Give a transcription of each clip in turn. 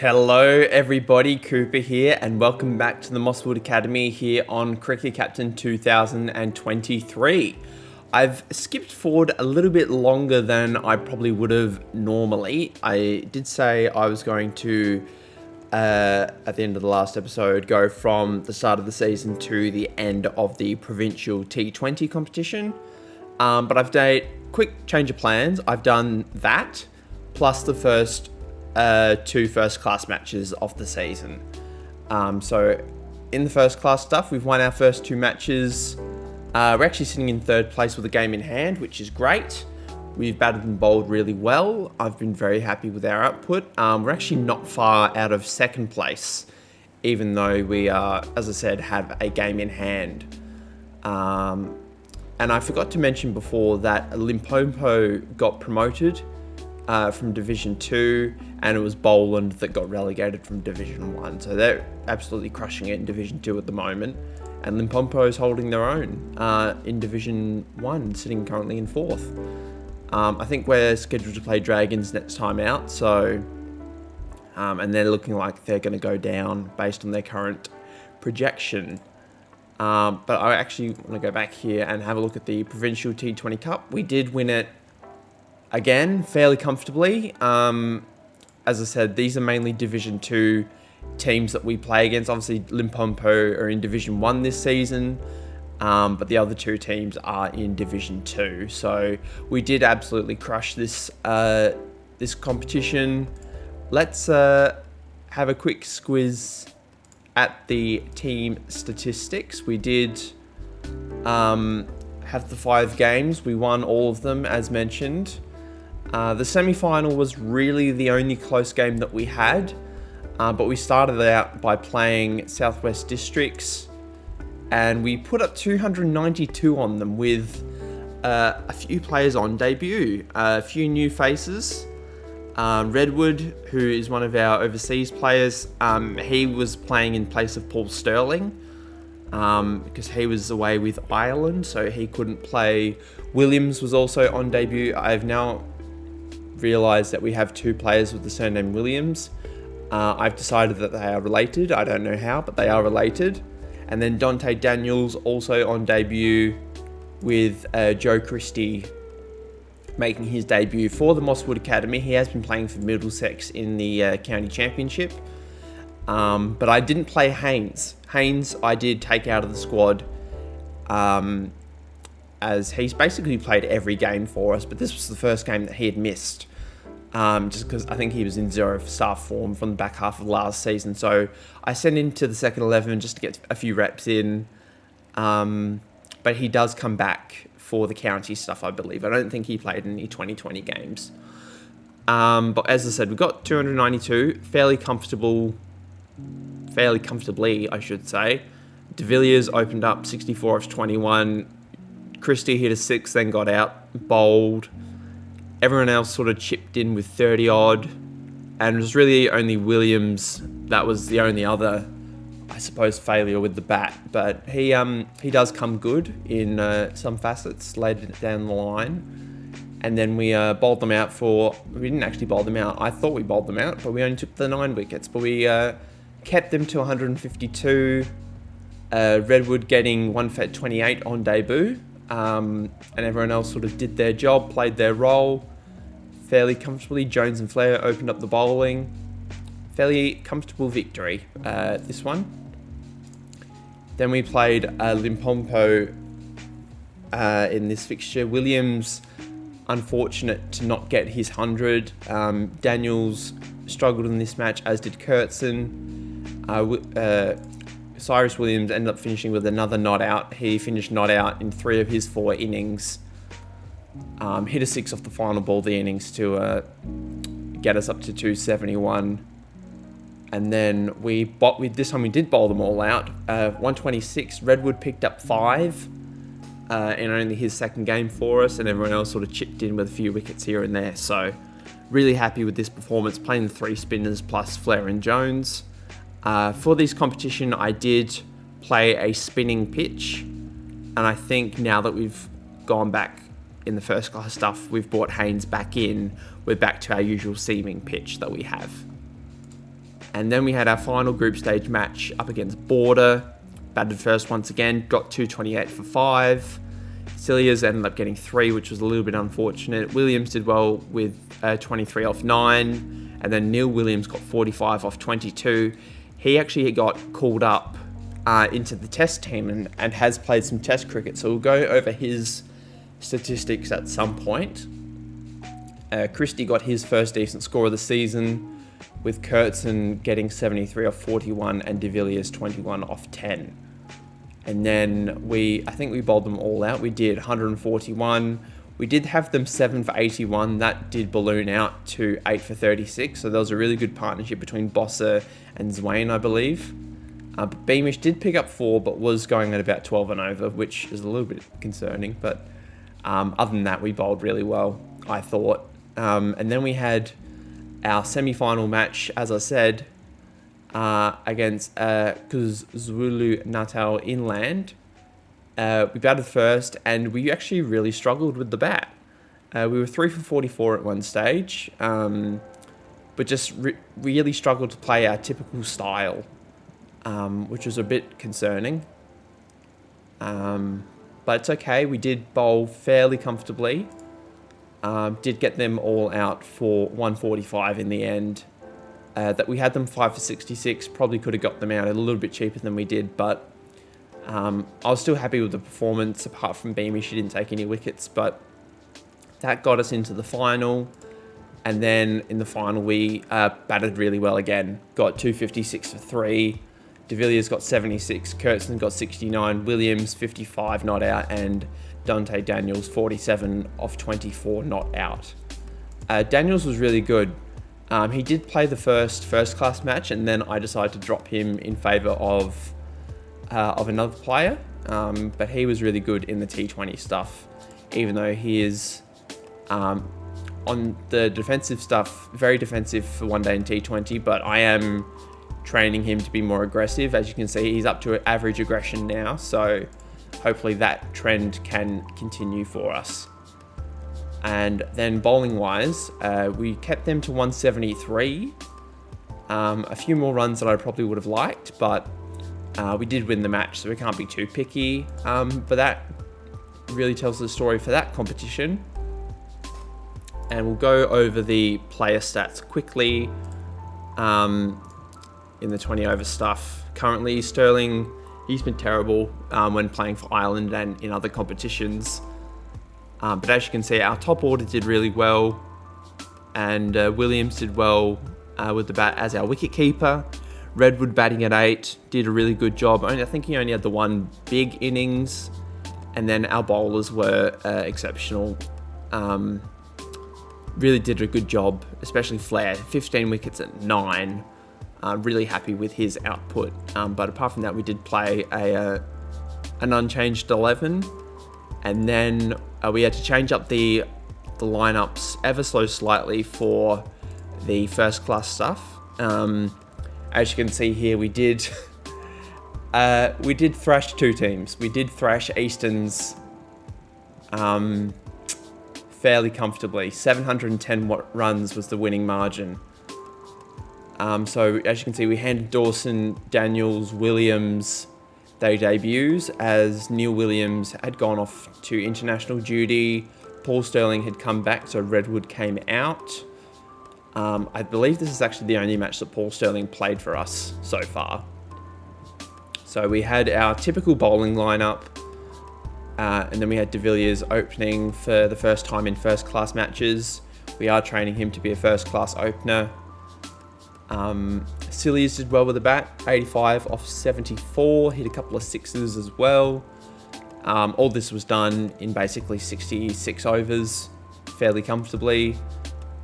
Hello everybody, Cooper here and welcome back to the Mosswood Academy here on Cricket Captain 2023. I've skipped forward a little bit longer than I probably would have normally. I did say I was going to, at the end of the last episode, go from the start of the season to the end of the provincial T20 competition. But I've done a quick change of plans. I've done that, plus the first two first class matches of the season. So in the first class stuff, we've won our first two matches. We're actually sitting in third place with a game in hand, which is great. We've batted and bowled really well. I've been very happy with our output. We're actually not far out of second place, even though we are, as I said, have a game in hand. And I forgot to mention before that Limpopo got promoted from Division 2, and it was Boland that got relegated from Division 1. So they're absolutely crushing it in Division 2 at the moment. And Limpopo is holding their own in Division 1, sitting currently in 4th. I think we're scheduled to play Dragons next time out, so and they're looking like they're going to go down based on their current projection. But I actually want to go back here and have a look at the Provincial T20 Cup. We did win it again, fairly comfortably. As I said, these are mainly Division 2 teams that we play against. Obviously, Limpopo are in Division 1 this season, but the other two teams are in Division 2. So we did absolutely crush this this competition. Let's have a quick squiz at the team statistics. We did have the 5 games. We won all of them, as mentioned. The semi-final was really the only close game that we had, but we started out by playing Southwest Districts, and we put up 292 on them with a few players on debut, a few new faces. Redwood, who is one of our overseas players, he was playing in place of Paul Sterling because he was away with Ireland, so he couldn't play. Williams was also on debut. I've now realised that we have 2 players with the surname Williams. I've decided that they are related. I don't know how, but they are related. And then Dante Daniels also on debut with Joe Christie making his debut for the Mosswood Academy. He has been playing for Middlesex in the county championship. But I didn't play Haynes. Haynes I did take out of the squad as he's basically played every game for us, but this was the first game that he had missed. Just because I think he was in zero star form from the back half of last season. So I sent him to the second 11 just to get a few reps in. But he does come back for the county stuff, I believe. I don't think he played any 2020 games. But as I said, we got 292, fairly comfortably, I should say. De Villiers opened up 64 of 21. Christie hit a 6, then got out, bowled. Everyone else sort of chipped in with 30 odd, and it was really only Williams that was the only other, I suppose, failure with the bat. But he does come good in some facets later down the line. And then we bowled them out we didn't actually bowl them out. I thought we bowled them out, but we only took the 9 wickets. But we kept them to 152. Redwood getting 1 for 28 on debut. And everyone else sort of did their job, played their role fairly comfortably. Jones and Flair opened up the bowling. Fairly comfortable victory, this one. Then we played Limpopo in this fixture. Williams, unfortunate to not get his 100. Daniels struggled in this match, as did Kurtzen. Cyrus Williams ended up finishing with another not out. He finished not out in 3 of his 4 innings. Hit a 6 off the final ball of the innings to get us up to 271. And then this time we did bowl them all out. 126, Redwood picked up 5 in only his second game for us, and everyone else sort of chipped in with a few wickets here and there. So really happy with this performance, playing the 3 spinners plus Flair and Jones. For this competition, I did play a spinning pitch, and I think now that we've gone back in the first class stuff, we've brought Haynes back in, we're back to our usual seaming pitch that we have. And then we had our final group stage match up against Border. Batted first once again, got 228 for 5. Cilliers ended up getting 3, which was a little bit unfortunate. Williams did well with 23 off 9. And then Neil Williams got 45 off 22. He actually got called up into the test team and has played some test cricket. So we'll go over his statistics at some point. Christie got his first decent score of the season, with Kurtzen getting 73 off 41 and De Villiers 21 off 10. And then I think we bowled them all out. We did 141. We did have them 7 for 81. That did balloon out to 8 for 36. So there was a really good partnership between Bosser and Zwain, I believe. But Beamish did pick up 4, but was going at about 12 and over, which is a little bit concerning. But other than that, we bowled really well, I thought. And then we had our semi-final match, as I said, against KwaZulu Natal Inland. We batted first, and we actually really struggled with the bat. We were 3 for 44 at one stage, but just really struggled to play our typical style, which was a bit concerning. But it's okay. We did bowl fairly comfortably. Did get them all out for 145 in the end. That we had them 5 for 66. Probably could have got them out a little bit cheaper than we did, but I was still happy with the performance. Apart from Beamish, she didn't take any wickets, but that got us into the final. And then in the final, we batted really well again. Got 256 for 3. De Villiers got 76. Kurtzen got 69. Williams 55 not out, and Dante Daniels 47 off 24 not out. Daniels was really good. He did play the first class match, and then I decided to drop him in favour of another player. But he was really good in the T20 stuff, even though he is on the defensive stuff, very defensive for one day in T20. But I am training him to be more aggressive. As you can see, he's up to average aggression now, so hopefully that trend can continue for us. And then bowling wise, we kept them to 173. A few more runs that I probably would have liked, but we did win the match, so we can't be too picky. But that really tells the story for that competition. And we'll go over the player stats quickly in the 20 over stuff. Currently, Sterling, he's been terrible when playing for Ireland and in other competitions. But as you can see, our top order did really well, and Williams did well with the bat as our wicket keeper. Redwood batting at 8 did a really good job. I think he only had the one big innings, and then our bowlers were exceptional. Really did a good job, especially Flair, 15 wickets at 9. Really happy with his output. But apart from that, we did play an unchanged 11. And then we had to change up the lineups ever so slightly for the first class stuff. As you can see here, we did thrash 2 teams. We did thrash Easton's fairly comfortably. 710 runs was the winning margin. So as you can see, we handed Dawson, Daniels, Williams their debuts, as Neil Williams had gone off to international duty. Paul Sterling had come back, so Redwood came out. I believe this is actually the only match that Paul Sterling played for us so far. So we had our typical bowling lineup, and then we had De Villiers opening for the first time in first class matches. We are training him to be a first class opener. Cilliers did well with the bat, 85 off 74, hit a couple of sixes as well. All this was done in basically 66 overs, fairly comfortably.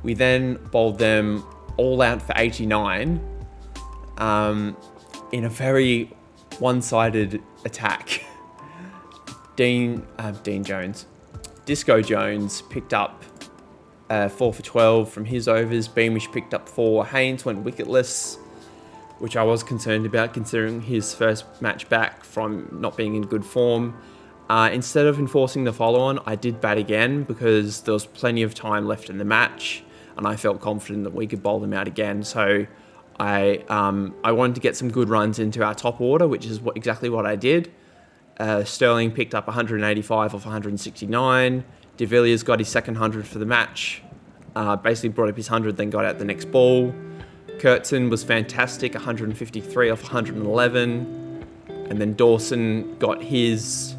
We then bowled them all out for 89 in a very one-sided attack. Disco Jones picked up 4 for 12 from his overs. Beamish picked up 4. Haynes went wicketless, which I was concerned about considering his first match back from not being in good form. Instead of enforcing the follow-on, I did bat again because there was plenty of time left in the match and I felt confident that we could bowl them out again. So I wanted to get some good runs into our top order, which is exactly what I did. Sterling picked up 185 off 169. De Villiers got his second 100 for the match. Basically brought up his 100, then got out the next ball. Kurtzen was fantastic, 153 off 111. And then Dawson got his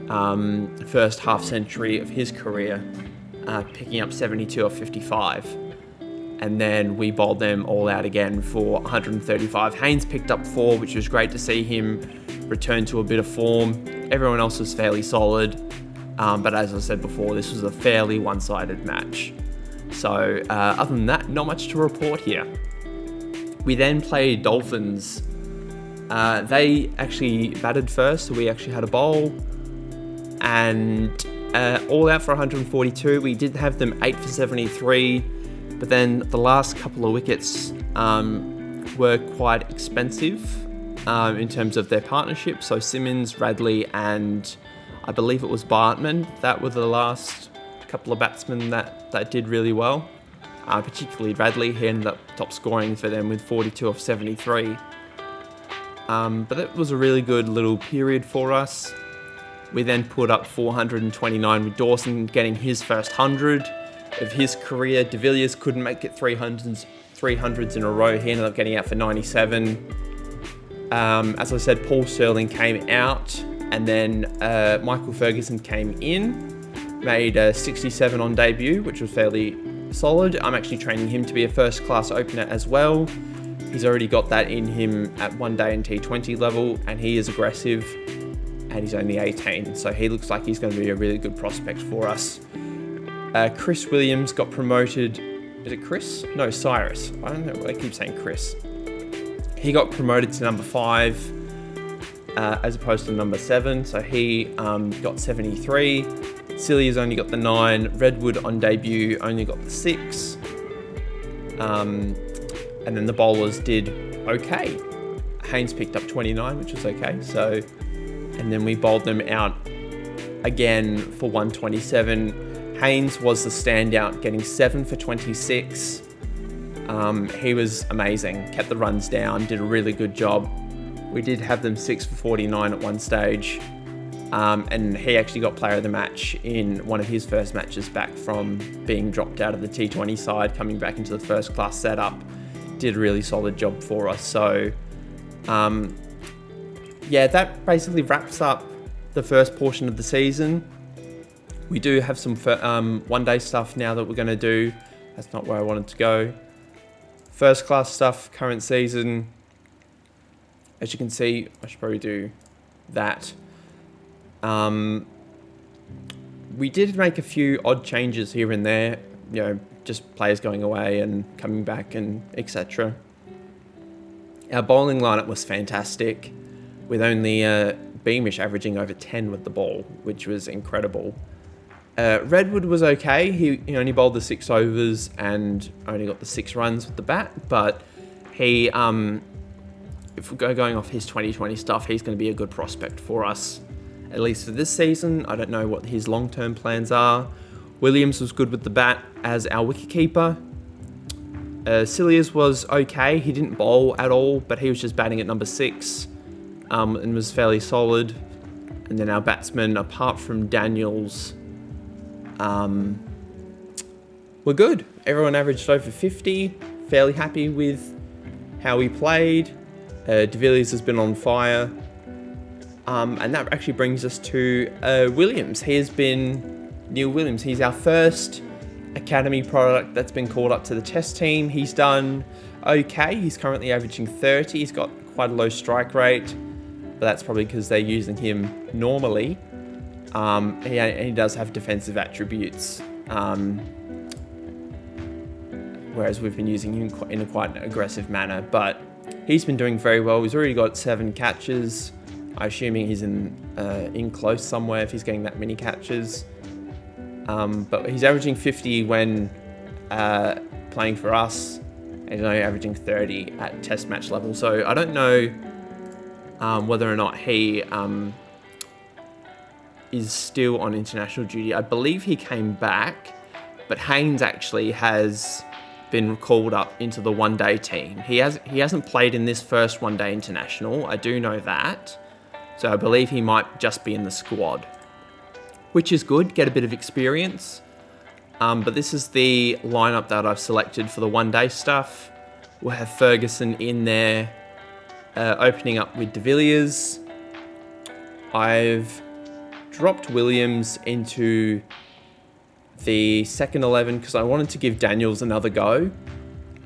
first half century of his career, picking up 72 off 55. And then we bowled them all out again for 135. Haynes picked up 4, which was great to see him return to a bit of form. Everyone else was fairly solid. But as I said before, this was a fairly one-sided match. So other than that, not much to report here. We then played Dolphins. They actually batted first, so we actually had a bowl. And all out for 142. We did have them 8 for 73. But then the last couple of wickets were quite expensive in terms of their partnership. So Simmons, Radley, and I believe it was Bartman, that were the last couple of batsmen that did really well. Particularly Radley, he ended up top scoring for them with 42 off 73. But that was a really good little period for us. We then put up 429 with Dawson getting his first 100 of his career. De Villiers couldn't make it 300s in a row. He ended up getting out for 97. As I said, Paul Sterling came out, and then Michael Ferguson came in, made a 67 on debut, which was fairly solid. I'm actually training him to be a first-class opener as well. He's already got that in him at one day and T20 level, and he is aggressive, and he's only 18, so he looks like he's going to be a really good prospect for us. Chris Williams got promoted. Is it Chris? No, Cyrus. I don't know. I keep saying Chris. He got promoted to number 5 as opposed to number 7. So he got 73. Cilliers only got the 9. Redwood on debut only got the 6. And then the bowlers did okay. Haynes picked up 29, which was okay. So, and then we bowled them out again for 127. Haynes was the standout, getting 7 for 26. He was amazing, kept the runs down, did a really good job. We did have them 6 for 49 at one stage. And he actually got player of the match in one of his first matches back from being dropped out of the T20 side, coming back into the first class setup. Did a really solid job for us. So, yeah, that basically wraps up the first portion of the season. We do have some one-day stuff now that we're going to do. That's not where I wanted to go. First class stuff, current season. As you can see, I should probably do that. We did make a few odd changes here and there. You know, just players going away and coming back and etc. Our bowling lineup was fantastic, with only Beamish averaging over 10 with the ball, which was incredible. Redwood was okay. He only bowled the 6 overs and only got the 6 runs with the bat. But he, if we're going off his 2020 stuff, he's going to be a good prospect for us, at least for this season. I don't know what his long-term plans are. Williams was good with the bat as our wicketkeeper. Cilliers was okay. He didn't bowl at all, but he was just batting at number 6 and was fairly solid. And then our batsmen, apart from Daniels, we're good. Everyone averaged over 50. Fairly happy with how we played. De Villiers has been on fire. And that actually brings us to Williams. Neil Williams. He's our first academy product that's been called up to the test team. He's done okay. He's currently averaging 30. He's got quite a low strike rate, but that's probably because they're using him normally. He does have defensive attributes, whereas we've been using him in a quite aggressive manner. But he's been doing very well. He's already got 7 catches. I'm assuming he's in close somewhere if he's getting that many catches. But he's averaging 50 when playing for us, and he's only averaging 30 at test match level. So I don't know whether or not he is still on international duty. I believe he came back, but Haynes actually has been called up into the one-day team. He hasn't played in this first one-day international. I do know that. So I believe he might just be in the squad, which is good, get a bit of experience. But this is the lineup that I've selected for the one-day stuff. We'll have Ferguson in there, opening up with De Villiers. I've dropped Williams into the second 11 because I wanted to give Daniels another go,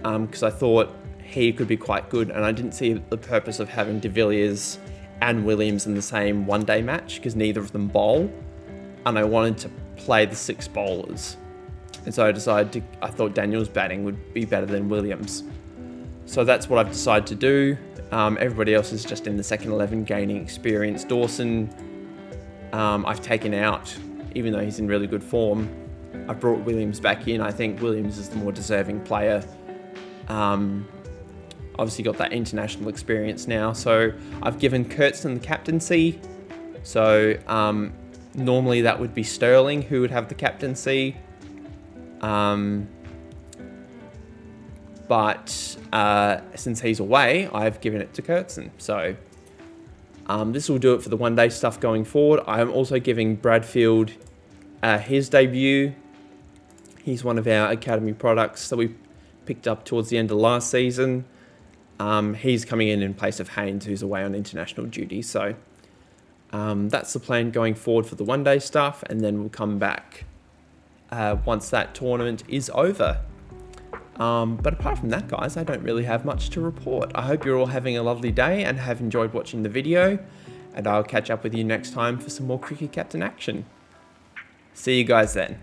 because I thought he could be quite good, and I didn't see the purpose of having De Villiers and Williams in the same one-day match because neither of them bowl, and I wanted to play the 6 bowlers. And so I thought Daniels' batting would be better than Williams. So that's what I've decided to do. Everybody else is just in the second 11 gaining experience. Dawson, I've taken out, even though he's in really good form. I brought Williams back in. I think Williams is the more deserving player. Obviously got that international experience now. So I've given Kurtzton the captaincy. So normally that would be Sterling who would have the captaincy. But since he's away, I've given it to Kurtzton. So this will do it for the one-day stuff going forward. I'm also giving Bradfield his debut. He's one of our academy products that we picked up towards the end of last season. He's coming in place of Haynes, who's away on international duty. So that's the plan going forward for the one-day stuff, and then we'll come back once that tournament is over. But apart from that, guys, I don't really have much to report. I hope you're all having a lovely day and have enjoyed watching the video, and I'll catch up with you next time for some more Cricket Captain action. See you guys then.